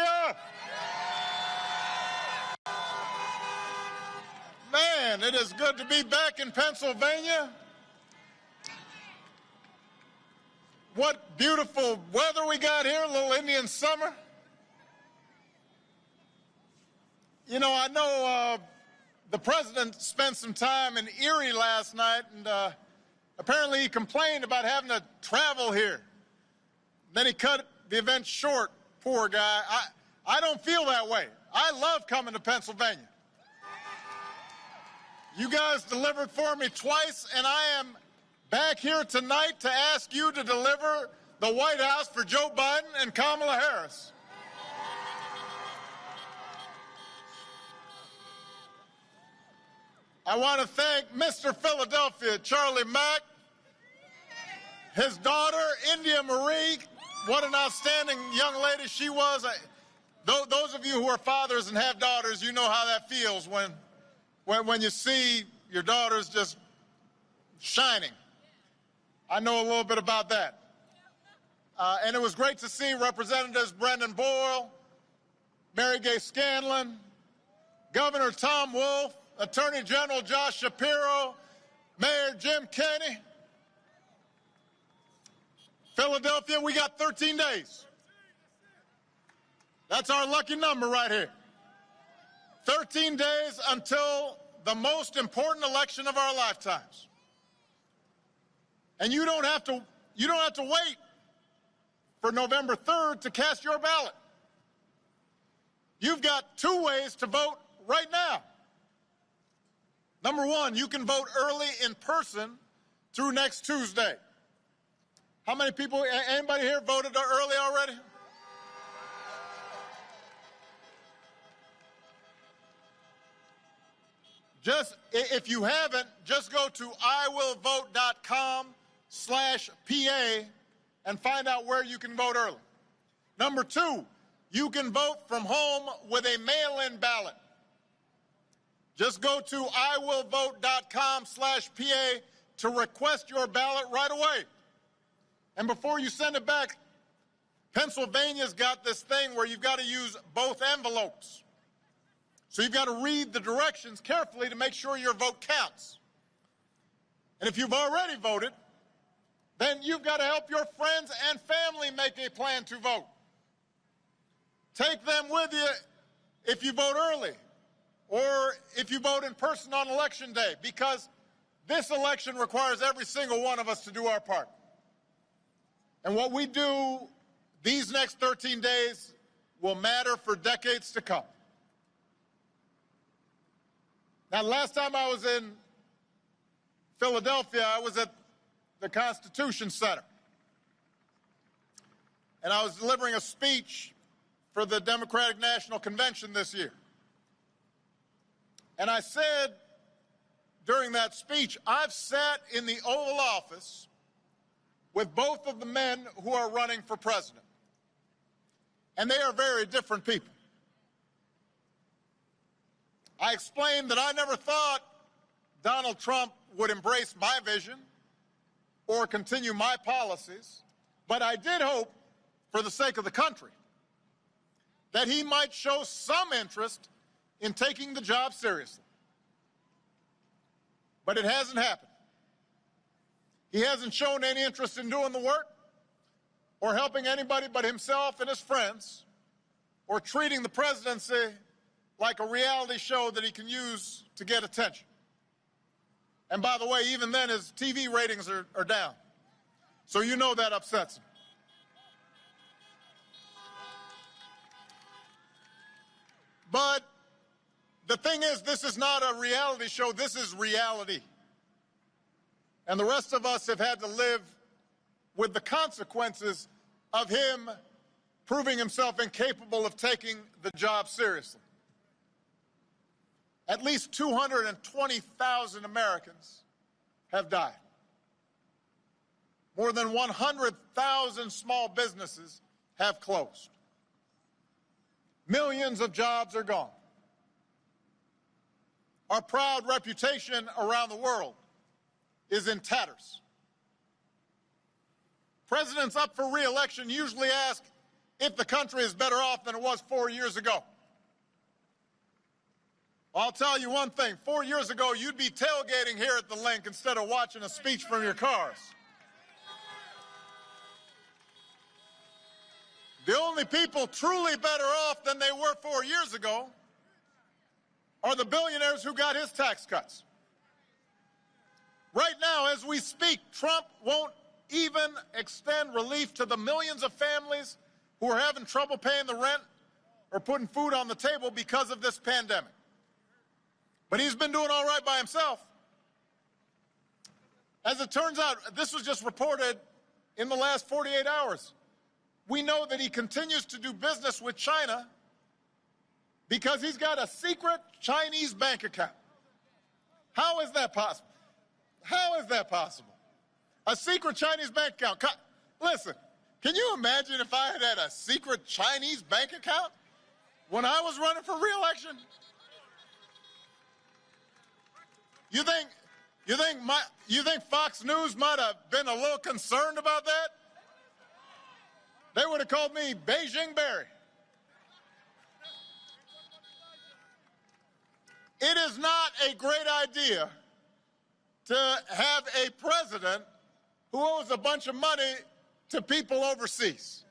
Philadelphia? Man, it is good to be back in Pennsylvania. What beautiful weather we got here, a little Indian summer. You know, I know the president spent some time in Erie last night, and apparently he complained about having to travel here. Then he cut the event short, poor guy. I don't feel that way. I love coming to Pennsylvania. You guys delivered for me twice, and I am back here tonight to ask you to deliver the White House for Joe Biden and Kamala Harris. I want to thank Mr. Philadelphia, Charlie Mack, his daughter, India Marie. What an outstanding young lady she was. Those of you who are fathers and have daughters, you know how that feels when you see your daughters just shining. I know a little bit about that. And it was great to see Representatives Brendan Boyle, Mary Gay Scanlon, Governor Tom Wolf, Attorney General Josh Shapiro, Mayor Jim Kenney. Philadelphia, we got 13 days. That's our lucky number right here. 13 days until the most important election of our lifetimes. And you don't have to wait for November 3rd to cast your ballot. You've got two ways to vote right now. Number one, you can vote early in person through next Tuesday. How many people, anybody here voted early already? If you haven't, just go to iwillvote.com/PA and find out where you can vote early. Number two, you can vote from home with a mail-in ballot. Just go to iwillvote.com/PA to request your ballot right away. And before you send it back, Pennsylvania's got this thing where you've got to use both envelopes. So you've got to read the directions carefully to make sure your vote counts. And if you've already voted, then you've got to help your friends and family make a plan to vote. Take them with you if you vote early or if you vote in person on Election Day, because this election requires every single one of us to do our part. And what we do these next 13 days will matter for decades to come. Now, last time I was in Philadelphia, I was at the Constitution Center. And I was delivering a speech for the Democratic National Convention this year. And I said during that speech, I've sat in the Oval Office with both of the men who are running for president. And they are very different people. I explained that I never thought Donald Trump would embrace my vision or continue my policies, but I did hope, for the sake of the country, that he might show some interest in taking the job seriously. But it hasn't happened. He hasn't shown any interest in doing the work or helping anybody but himself and his friends or treating the presidency like a reality show that he can use to get attention. And by the way, even then, his TV ratings are down. So you know that upsets him. But the thing is, this is not a reality show. This is reality. And the rest of us have had to live with the consequences of him proving himself incapable of taking the job seriously. At least 220,000 Americans have died. More than 100,000 small businesses have closed. Millions of jobs are gone. Our proud reputation around the world is in tatters. Presidents up for re-election usually ask, if the country is better off than it was 4 years ago? I'll tell you one thing. 4 years ago, you'd be tailgating here at the Link instead of watching a speech from your cars. The only people truly better off than they were 4 years ago are the billionaires who got his tax cuts. Right now, as we speak, Trump won't even extend relief to the millions of families who are having trouble paying the rent or putting food on the table because of this pandemic. But he's been doing all right by himself. As it turns out, this was just reported in the last 48 hours. We know that he continues to do business with China because he's got a secret Chinese bank account. How is that possible? How is that possible? A secret Chinese bank account. Listen, can you imagine if I had had a secret Chinese bank account when I was running for re-election? You think Fox News might have been a little concerned about that? They would have called me Beijing Barry. It is not a great idea to have a president who owes a bunch of money to people overseas.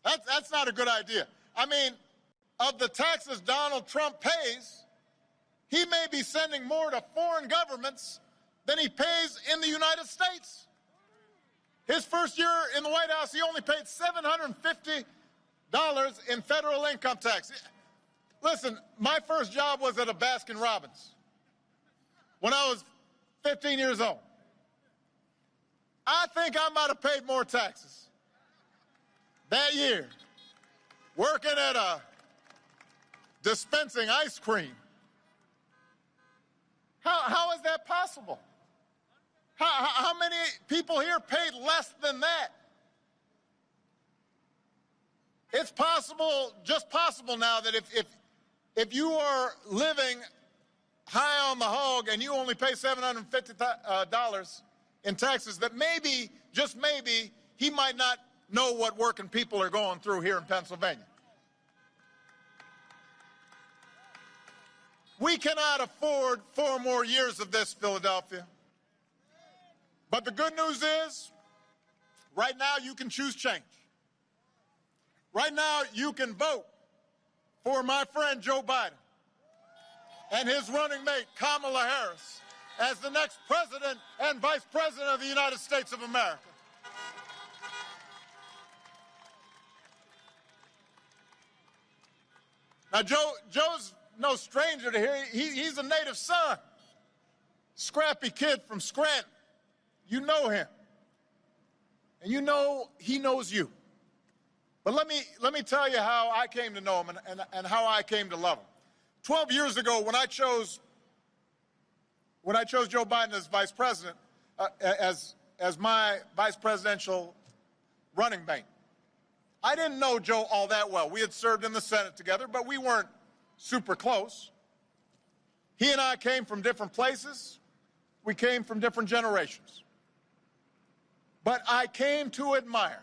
That's not a good idea. I mean, of the taxes Donald Trump pays, he may be sending more to foreign governments than he pays in the United States. His first year in the White House, he only paid $750 in federal income tax. Listen, my first job was at a Baskin-Robbins when I was 15 years old. I think I might have paid more taxes that year working at a dispensing ice cream. How is that possible? How many people here paid less than that? It's possible, just possible now, that if you are living high on the hog and you only pay $750 in taxes, that maybe, just maybe, he might not know what working people are going through here in Pennsylvania. We cannot afford 4 more years of this, Philadelphia. But the good news is, right now you can choose change. Right now you can vote for my friend Joe Biden and his running mate Kamala Harris as the next president and vice president of the United States of America. Now, Joe's no stranger to here. He's a native son, scrappy kid from Scranton. You know him, and you know he knows you. But let me tell you how I came to know him and how I came to love him. 12 years ago, when I chose Joe Biden as vice president, as my vice presidential running mate, I didn't know Joe all that well. We had served in the Senate together, but we weren't super close. He and I came from different places. We came from different generations. But I came to admire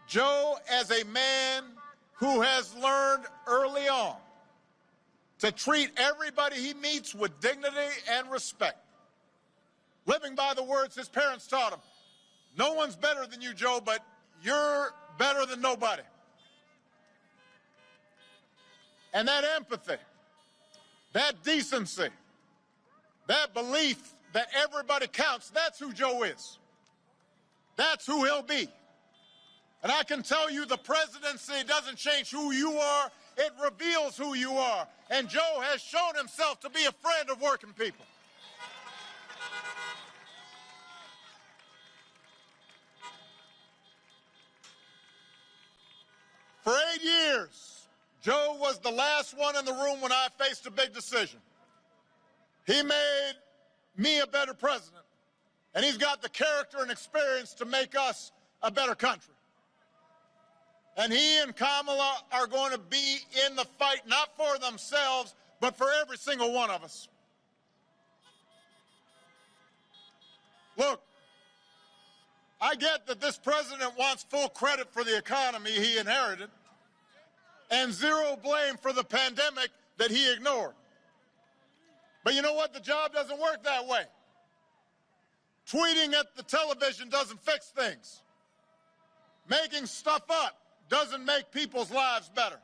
Joe as a man who has learned early on to treat everybody he meets with dignity and respect, living by the words his parents taught him. No one's better than you, Joe, but you're better than nobody. And that empathy, that decency, that belief that everybody counts, that's who Joe is. That's who he'll be. And I can tell you the presidency doesn't change who you are, it reveals who you are. And Joe has shown himself to be a friend of working people. For 8 years, Joe was the last one in the room when I faced a big decision. He made me a better president, and he's got the character and experience to make us a better country. And he and Kamala are going to be in the fight, not for themselves, but for every single one of us. Look, I get that this president wants full credit for the economy he inherited and zero blame for the pandemic that he ignored. But you know what? The job doesn't work that way. Tweeting at the television doesn't fix things. Making stuff up doesn't make people's lives better.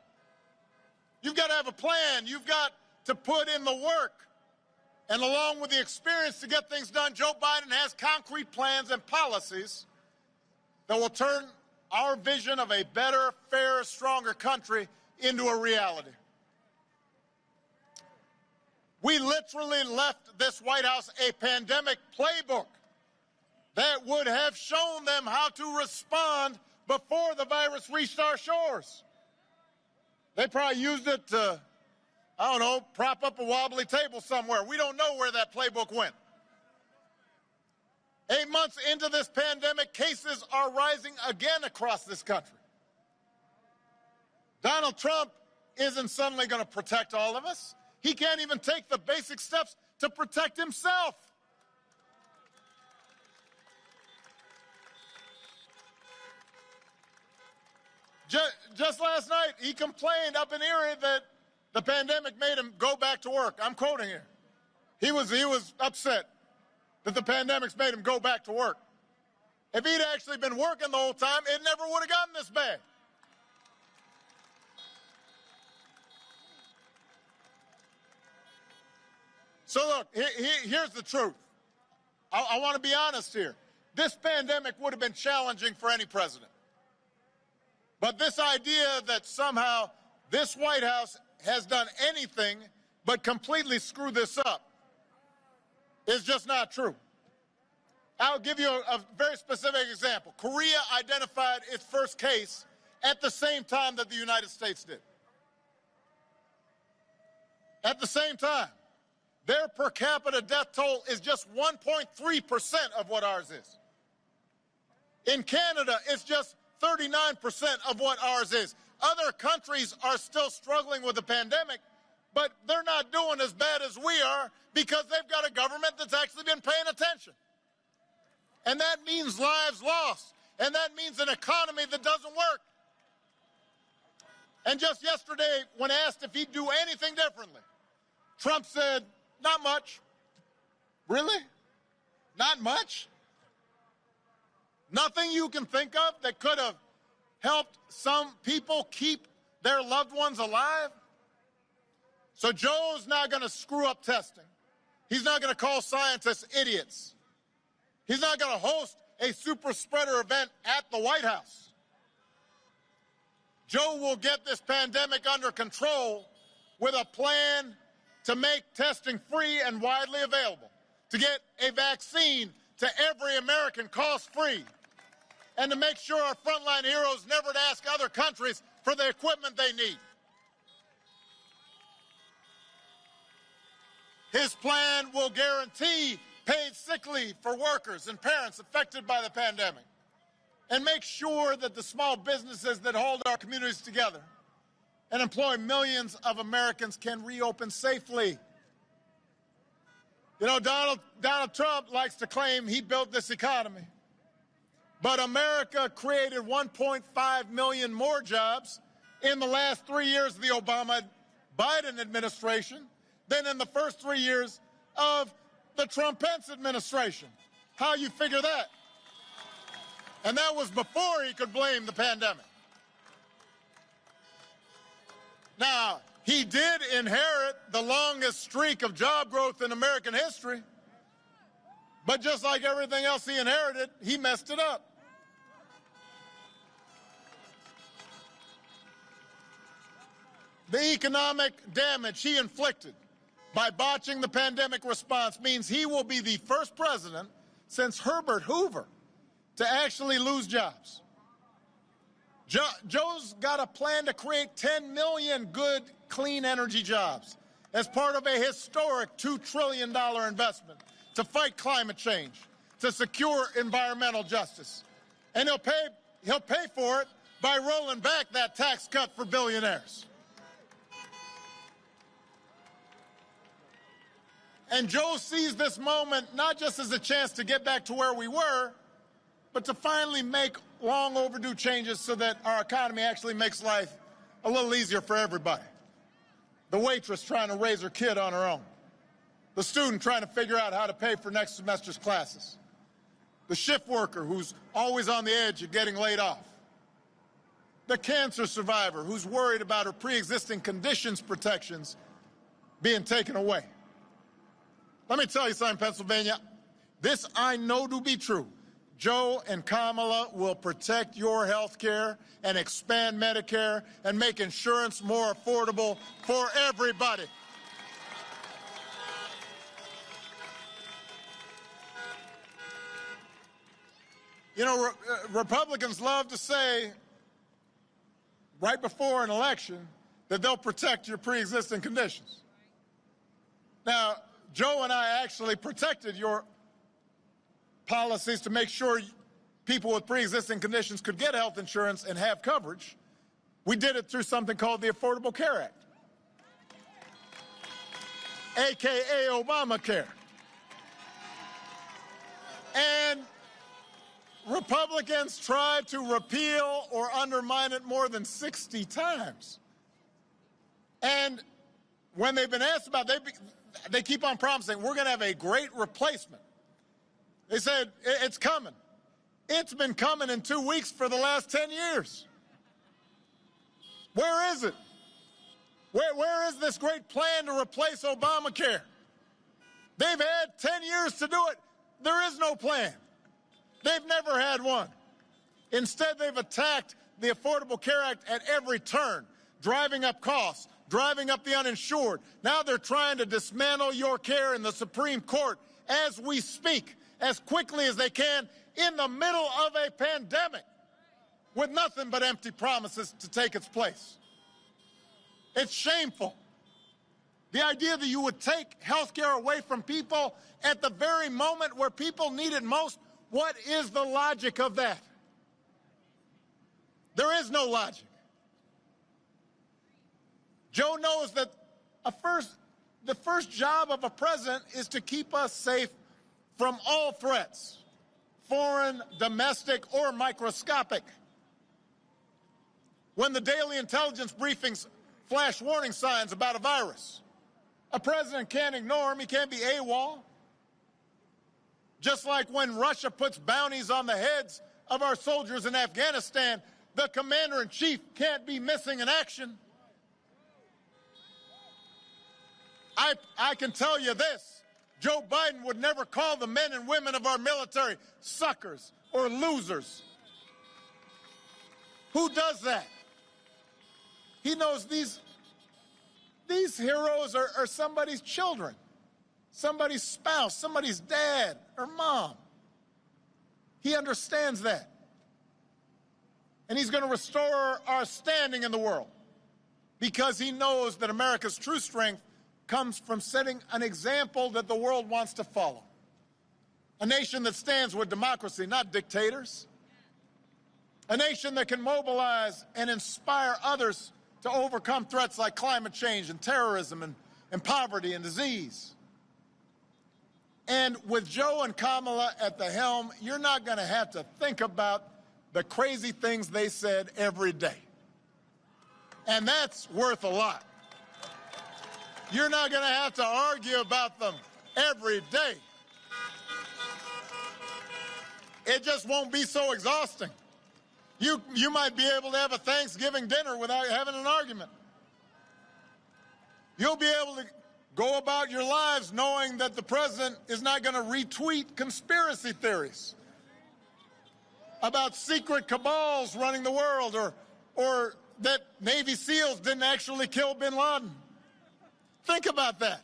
You've got to have a plan. You've got to put in the work. And along with the experience to get things done, Joe Biden has concrete plans and policies that will turn our vision of a better, fairer, stronger country into a reality. We literally left this White House a pandemic playbook that would have shown them how to respond before the virus reached our shores. They probably used it to, I don't know, prop up a wobbly table somewhere. We don't know where that playbook went. 8 months into this pandemic, cases are rising again across this country. Donald Trump isn't suddenly going to protect all of us. He can't even take the basic steps to protect himself. Just last night, he complained up in Erie that the pandemic made him go back to work. I'm quoting here. He was upset that the pandemic's made him go back to work. If he'd actually been working the whole time, it never would have gotten this bad. So look, here's the truth. I want to be honest here. This pandemic would have been challenging for any president. But this idea that somehow this White House has done anything but completely screw this up is just not true. I'll give you a very specific example. Korea identified its first case at the same time that the United States did. At the same time. Their per capita death toll is just 1.3% of what ours is. In Canada, it's just 39% of what ours is. Other countries are still struggling with the pandemic, but they're not doing as bad as we are because they've got a government that's actually been paying attention. And that means lives lost, and that means an economy that doesn't work. And just yesterday, when asked if he'd do anything differently, Trump said, not much. Really? Not much? Nothing you can think of that could have helped some people keep their loved ones alive? So Joe's not going to screw up testing. He's not going to call scientists idiots. He's not going to host a super spreader event at the White House. Joe will get this pandemic under control with a plan to make testing free and widely available, to get a vaccine to every American cost-free, and to make sure our frontline heroes never ask other countries for the equipment they need. His plan will guarantee paid sick leave for workers and parents affected by the pandemic, and make sure that the small businesses that hold our communities together and employ millions of Americans can reopen safely. You know, Donald Trump likes to claim he built this economy, but America created 1.5 million more jobs in the last 3 years of the Obama-Biden administration than in the first 3 years of the Trump-Pence administration. How you figure that? And that was before he could blame the pandemic. Now, he did inherit the longest streak of job growth in American history, but just like everything else he inherited, he messed it up. The economic damage he inflicted by botching the pandemic response means he will be the first president since Herbert Hoover to actually lose jobs. Joe's got a plan to create 10 million good, clean energy jobs as part of a historic $2 trillion investment to fight climate change, to secure environmental justice. And he'll pay for it by rolling back that tax cut for billionaires. And Joe sees this moment not just as a chance to get back to where we were, but to finally make long overdue changes so that our economy actually makes life a little easier for everybody. The waitress trying to raise her kid on her own. The student trying to figure out how to pay for next semester's classes. The shift worker who's always on the edge of getting laid off. The cancer survivor who's worried about her pre-existing conditions protections being taken away. Let me tell you something, Pennsylvania. This I know to be true. Joe and Kamala will protect your health care and expand Medicare and make insurance more affordable for everybody. You know, Republicans love to say right before an election that they'll protect your pre-existing conditions. Now, Joe and I actually protected your policies to make sure people with pre-existing conditions could get health insurance and have coverage. We did it through something called the Affordable Care Act, AKA Obamacare. And Republicans tried to repeal or undermine it more than 60 times. And when they've been asked about it, they keep on promising, we're going to have a great replacement. They said, it's coming. It's been coming in 2 weeks for the last 10 years. Where is it? Where is this great plan to replace Obamacare? They've had 10 years to do it. There is no plan. They've never had one. Instead, they've attacked the Affordable Care Act at every turn, driving up costs, driving up the uninsured. Now they're trying to dismantle your care in the Supreme Court as we speak, as quickly as they can, in the middle of a pandemic, with nothing but empty promises to take its place. It's shameful. The idea that you would take health care away from people at the very moment where people need it most, what is the logic of that? There is no logic. Joe knows that the first job of a president is to keep us safe from all threats, foreign, domestic, or microscopic. When the daily intelligence briefings flash warning signs about a virus, a president can't ignore them. He can't be AWOL. Just like when Russia puts bounties on the heads of our soldiers in Afghanistan, the commander-in-chief can't be missing in action. I can tell you this, Joe Biden would never call the men and women of our military suckers or losers. Who does that? He knows these heroes are somebody's children, somebody's spouse, somebody's dad or mom. He understands that. And he's going to restore our standing in the world because he knows that America's true strength comes from setting an example that the world wants to follow. A nation that stands with democracy, not dictators. A nation that can mobilize and inspire others to overcome threats like climate change and terrorism and poverty and disease. And with Joe and Kamala at the helm, you're not going to have to think about the crazy things they said every day. And that's worth a lot. You're not going to have to argue about them every day. It just won't be so exhausting. You might be able to have a Thanksgiving dinner without having an argument. You'll be able to go about your lives knowing that the president is not going to retweet conspiracy theories about secret cabals running the world or that Navy SEALs didn't actually kill bin Laden. Think about that.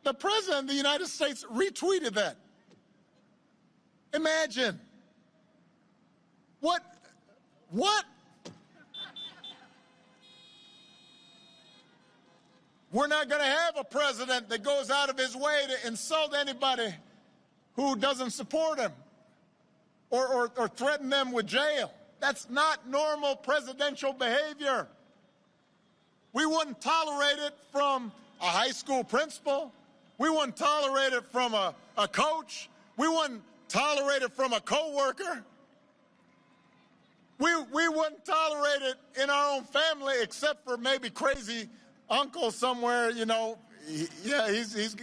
The president of the United States retweeted that. Imagine. What? We're not going to have a president that goes out of his way to insult anybody who doesn't support him or threaten them with jail. That's not normal presidential behavior. We wouldn't tolerate it from a high school principal. We wouldn't tolerate it from a coach. We wouldn't tolerate it from a coworker. We wouldn't tolerate it in our own family, except for maybe crazy uncle somewhere, you know. He's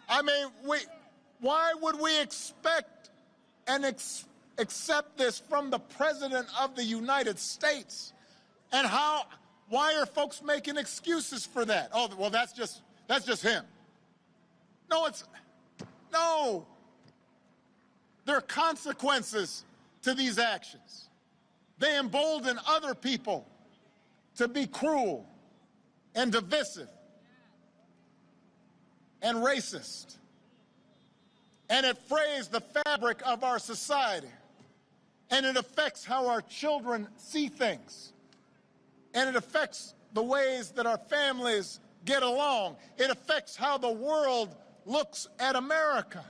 I mean, why would we expect and accept this from the President of the United States? And why are folks making excuses for that? Oh, well, that's just him. No. There are consequences to these actions. They embolden other people to be cruel and divisive and racist. And it frays the fabric of our society. And it affects how our children see things. And it affects the ways that our families get along. It affects how the world looks at America.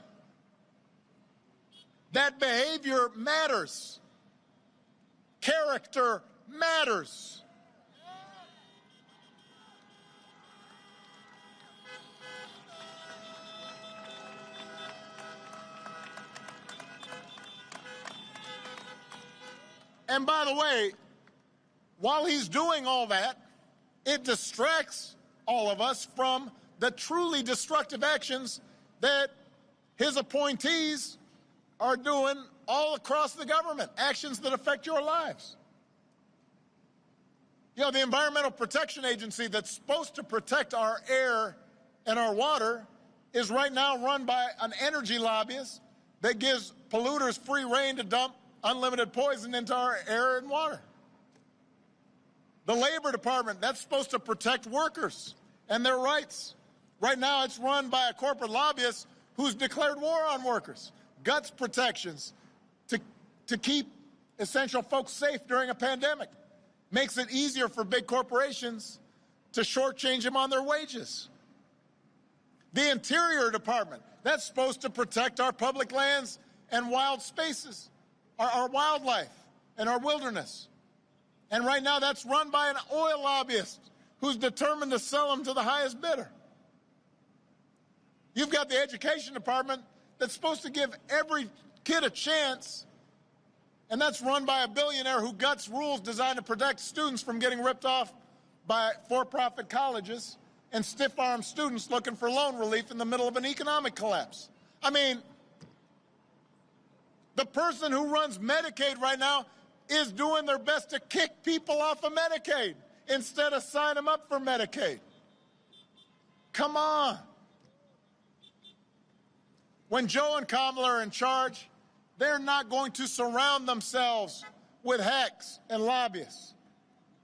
That behavior matters. Character matters. And by the way, while he's doing all that, it distracts all of us from the truly destructive actions that his appointees are doing all across the government, actions that affect your lives. You know, the Environmental Protection Agency that's supposed to protect our air and our water is right now run by an energy lobbyist that gives polluters free rein to dump unlimited poison into our air and water. The Labor Department, that's supposed to protect workers and their rights. Right now, it's run by a corporate lobbyist who's declared war on workers. Guts protections to keep essential folks safe during a pandemic. Makes it easier for big corporations to shortchange them on their wages. The Interior Department, that's supposed to protect our public lands and wild spaces, our wildlife and our wilderness. And right now that's run by an oil lobbyist who's determined to sell them to the highest bidder. You've got the Education Department that's supposed to give every kid a chance, and that's run by a billionaire who guts rules designed to protect students from getting ripped off by for-profit colleges and stiff-armed students looking for loan relief in the middle of an economic collapse. I mean, the person who runs Medicaid right now is doing their best to kick people off of Medicaid instead of sign them up for Medicaid. Come on. When Joe and Kamala are in charge, they're not going to surround themselves with hacks and lobbyists,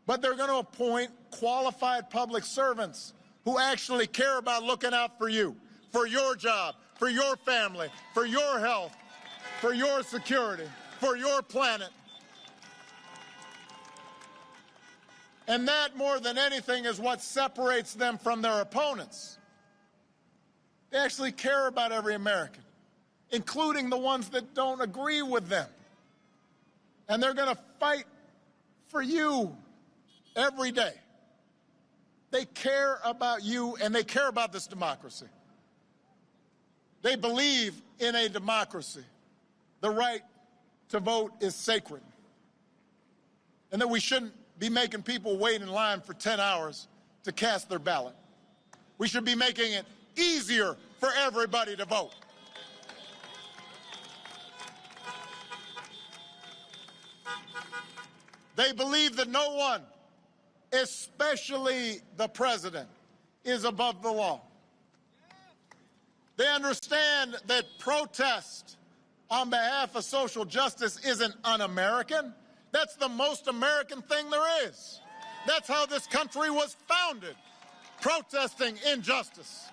but they're going to appoint qualified public servants who actually care about looking out for you, for your job, for your family, for your health, for your security, for your planet. And that, more than anything, is what separates them from their opponents. They actually care about every American, including the ones that don't agree with them. And they're going to fight for you every day. They care about you, and they care about this democracy. They believe in a democracy. The right to vote is sacred, and that we shouldn't be making people wait in line for 10 hours to cast their ballot. We should be making it easier for everybody to vote. They believe that no one, especially the president, is above the law. They understand that protest on behalf of social justice isn't un-American. That's the most American thing there is. That's how this country was founded, protesting injustice.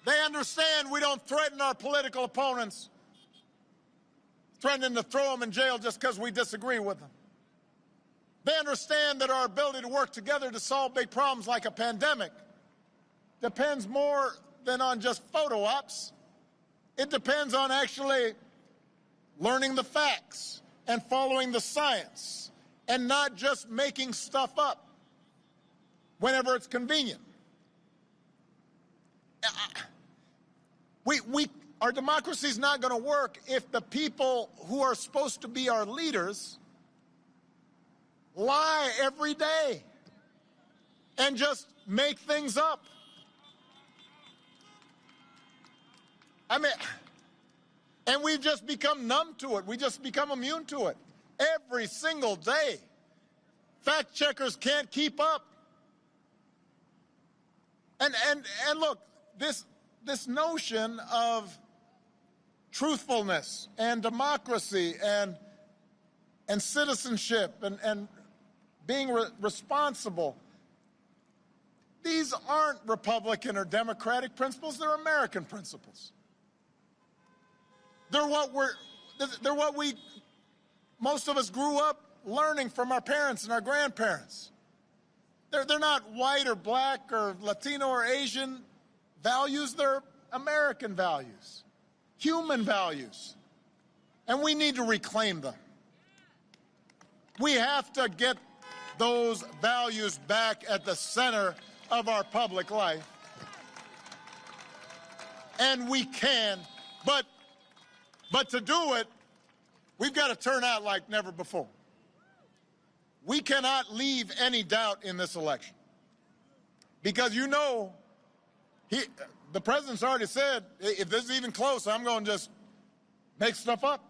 They understand we don't threaten our political opponents, threatening to throw them in jail just because we disagree with them. They understand that our ability to work together to solve big problems like a pandemic depends more than on just photo ops. It depends on actually learning the facts and following the science and not just making stuff up whenever it's convenient. Our democracy is not going to work if the people who are supposed to be our leaders lie every day and just make things up. I mean, and we've just become numb to it. We just become immune to it every single day. Fact checkers can't keep up. And look, this notion of truthfulness and democracy and citizenship and being responsible, these aren't Republican or Democratic principles, they're American principles. They're what most of us grew up learning from our parents and our grandparents. They're not white or black or Latino or Asian values, they're American values, human values. And we need to reclaim them. We have to get those values back at the center of our public life. And we can, but to do it, we've got to turn out like never before. We cannot leave any doubt in this election. Because you know, the president's already said, if this is even close, I'm going to just make stuff up.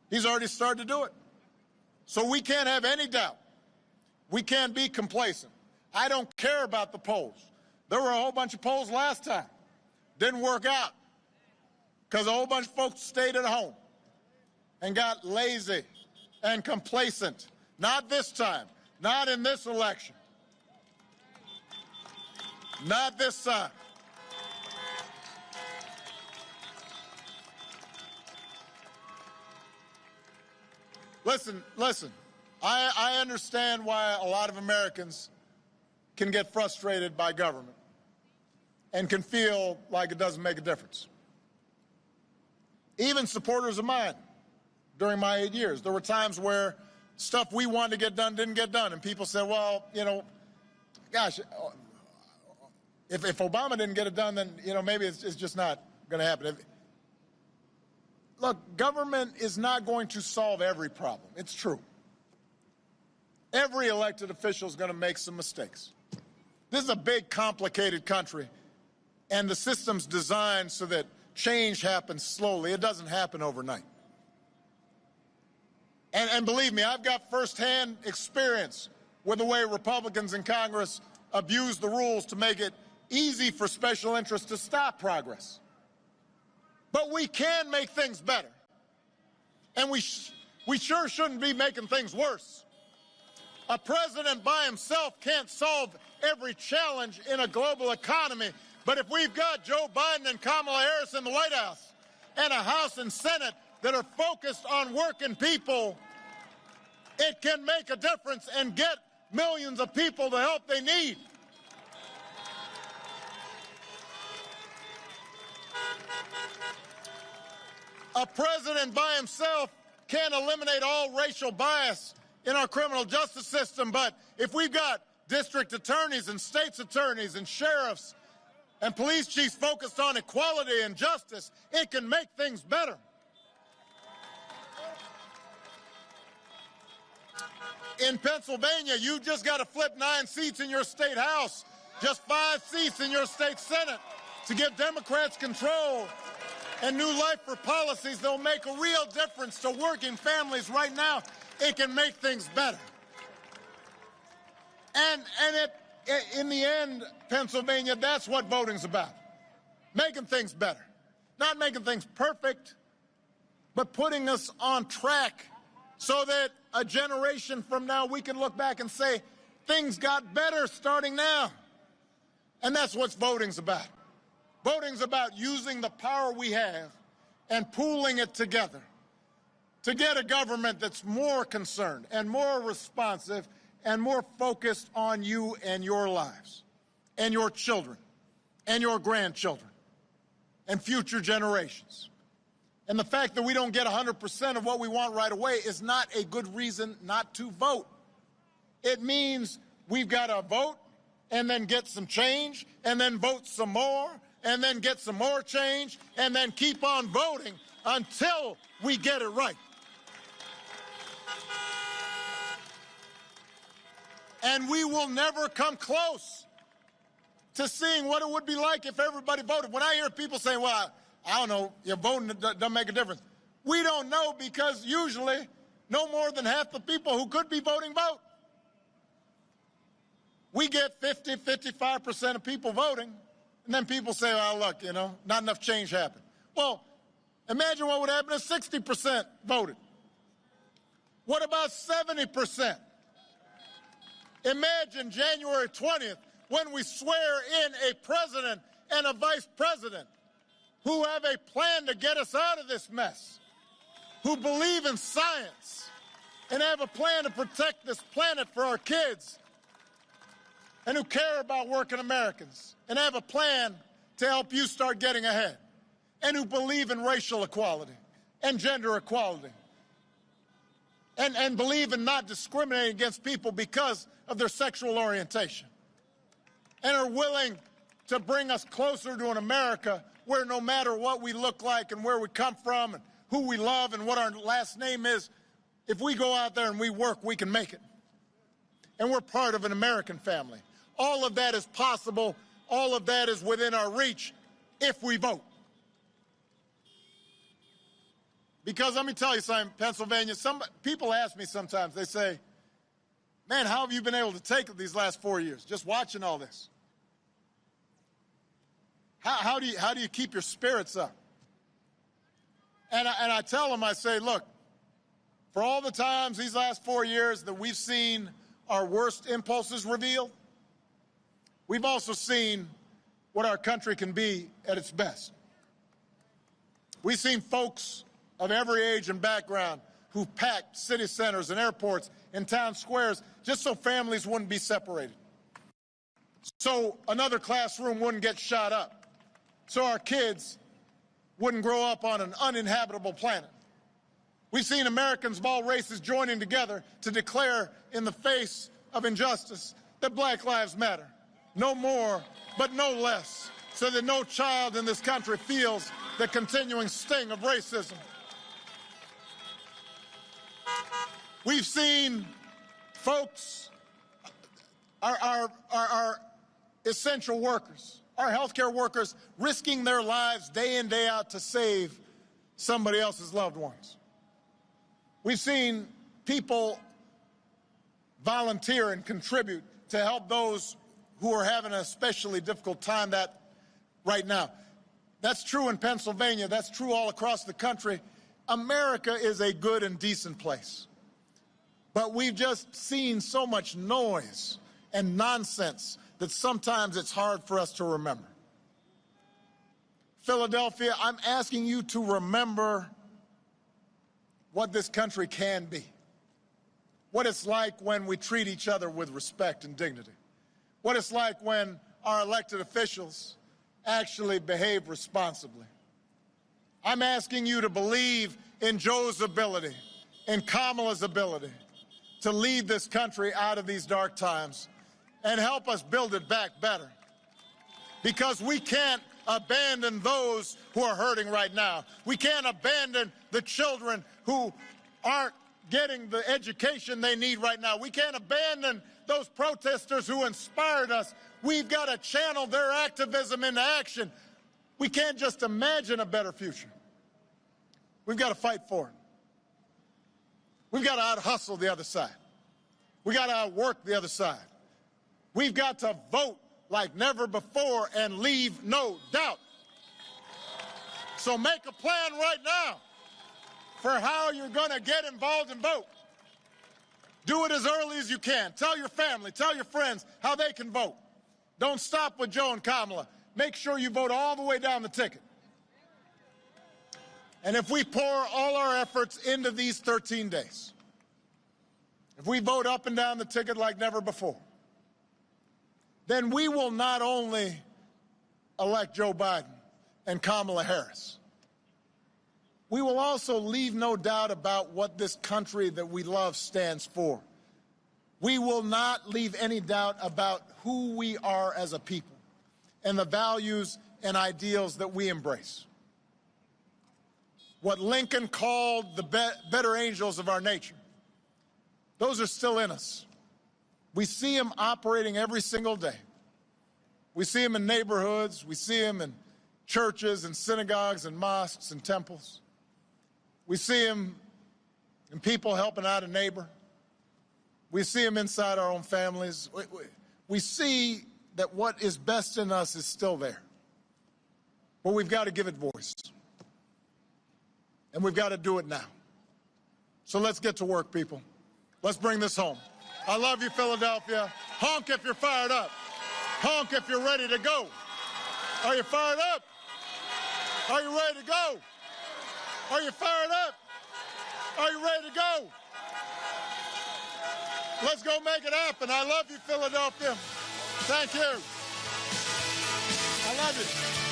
He's already started to do it. So we can't have any doubt. We can't be complacent. I don't care about the polls. There were a whole bunch of polls last time. Didn't work out because a whole bunch of folks stayed at home and got lazy and complacent. Not this time. Not in this election. Not this time. Listen. I understand why a lot of Americans can get frustrated by government and can feel like it doesn't make a difference. Even supporters of mine, during my 8 years, there were times where stuff we wanted to get done didn't get done, and people said, well, you know, gosh, if Obama didn't get it done, then, you know, maybe it's just not going to happen. Look, government is not going to solve every problem. It's true. Every elected official is going to make some mistakes. This is a big, complicated country, and the system's designed so that change happens slowly. It doesn't happen overnight. And believe me, I've got firsthand experience with the way Republicans in Congress abuse the rules to make it easy for special interests to stop progress. But we can make things better. And we sure shouldn't be making things worse. A president by himself can't solve every challenge in a global economy. But if we've got Joe Biden and Kamala Harris in the White House and a House and Senate that are focused on working people, it can make a difference and get millions of people the help they need. A president by himself can't eliminate all racial bias in our criminal justice system, but if we've got district attorneys and state's attorneys and sheriffs and police chiefs focused on equality and justice, it can make things better. In Pennsylvania, you just got to flip 9 seats in your state house, just 5 seats in your state senate to give Democrats control and new life for policies that will make a real difference to working families right now. It can make things better. And in the end, Pennsylvania, that's what voting's about. Making things better. Not making things perfect, but putting us on track so that a generation from now we can look back and say, things got better starting now. And that's what voting's about. Voting's about using the power we have and pooling it together to get a government that's more concerned and more responsive and more focused on you and your lives and your children and your grandchildren and future generations. And the fact that we don't get 100% of what we want right away is not a good reason not to vote. It means we've got to vote and then get some change and then vote some more and then get some more change, and then keep on voting until we get it right. And we will never come close to seeing what it would be like if everybody voted. When I hear people saying, well, I don't know, your voting doesn't make a difference. We don't know, because usually no more than half the people who could be voting vote. We get 50, 55% of people voting, and then people say, well, look, you know, not enough change happened. Well, imagine what would happen if 60% voted. What about 70%? Imagine January 20th, when we swear in a president and a vice president who have a plan to get us out of this mess, who believe in science and have a plan to protect this planet for our kids, and who care about working Americans, and have a plan to help you start getting ahead, and who believe in racial equality and gender equality, and believe in not discriminating against people because of their sexual orientation, and are willing to bring us closer to an America where no matter what we look like and where we come from and who we love and what our last name is, if we go out there and we work, we can make it. And we're part of an American family. All of that is possible. All of that is within our reach if we vote. Because let me tell you something, Pennsylvania, people ask me sometimes, they say, man, how have you been able to take it these last 4 years, just watching all this? How do you keep your spirits up? And I tell them, I say, look, for all the times these last 4 years that we've seen our worst impulses revealed, we've also seen what our country can be at its best. We've seen folks of every age and background who've packed city centers and airports and town squares just so families wouldn't be separated, so another classroom wouldn't get shot up, so our kids wouldn't grow up on an uninhabitable planet. We've seen Americans of all races joining together to declare in the face of injustice that Black Lives Matter, no more but no less, so that no child in this country feels the continuing sting of racism. We've seen folks, our essential workers, our healthcare workers, risking their lives day in, day out to save somebody else's loved ones. We've seen people volunteer and contribute to help those who are having an especially difficult time right now. That's true in Pennsylvania. That's true all across the country. America is a good and decent place. But we've just seen so much noise and nonsense that sometimes it's hard for us to remember. Philadelphia, I'm asking you to remember what this country can be, what it's like when we treat each other with respect and dignity, what it's like when our elected officials actually behave responsibly. I'm asking you to believe in Joe's ability, in Kamala's ability to lead this country out of these dark times and help us build it back better. Because we can't abandon those who are hurting right now. We can't abandon the children who aren't getting the education they need right now. We can't abandon those protesters who inspired us. We've got to channel their activism into action. We can't just imagine a better future. We've got to fight for it. We've got to out-hustle the other side. We've got to outwork the other side. We've got to vote like never before and leave no doubt. So make a plan right now for how you're going to get involved and vote. Do it as early as you can. Tell your family, tell your friends how they can vote. Don't stop with Joe and Kamala. Make sure you vote all the way down the ticket. And if we pour all our efforts into these 13 days, if we vote up and down the ticket like never before, then we will not only elect Joe Biden and Kamala Harris, we will also leave no doubt about what this country that we love stands for. We will not leave any doubt about who we are as a people and the values and ideals that we embrace. What Lincoln called the better angels of our nature, those are still in us. We see them operating every single day. We see them in neighborhoods. We see them in churches and synagogues and mosques and temples. We see them in people helping out a neighbor. We see them inside our own families. We see that what is best in us is still there. But we've got to give it voice. And we've got to do it now. So let's get to work, people. Let's bring this home. I love you, Philadelphia. Honk if you're fired up. Honk if you're ready to go. Are you fired up? Are you ready to go? Are you fired up? Are you ready to go? Let's go make it happen. I love you, Philadelphia. Thank you. I love you.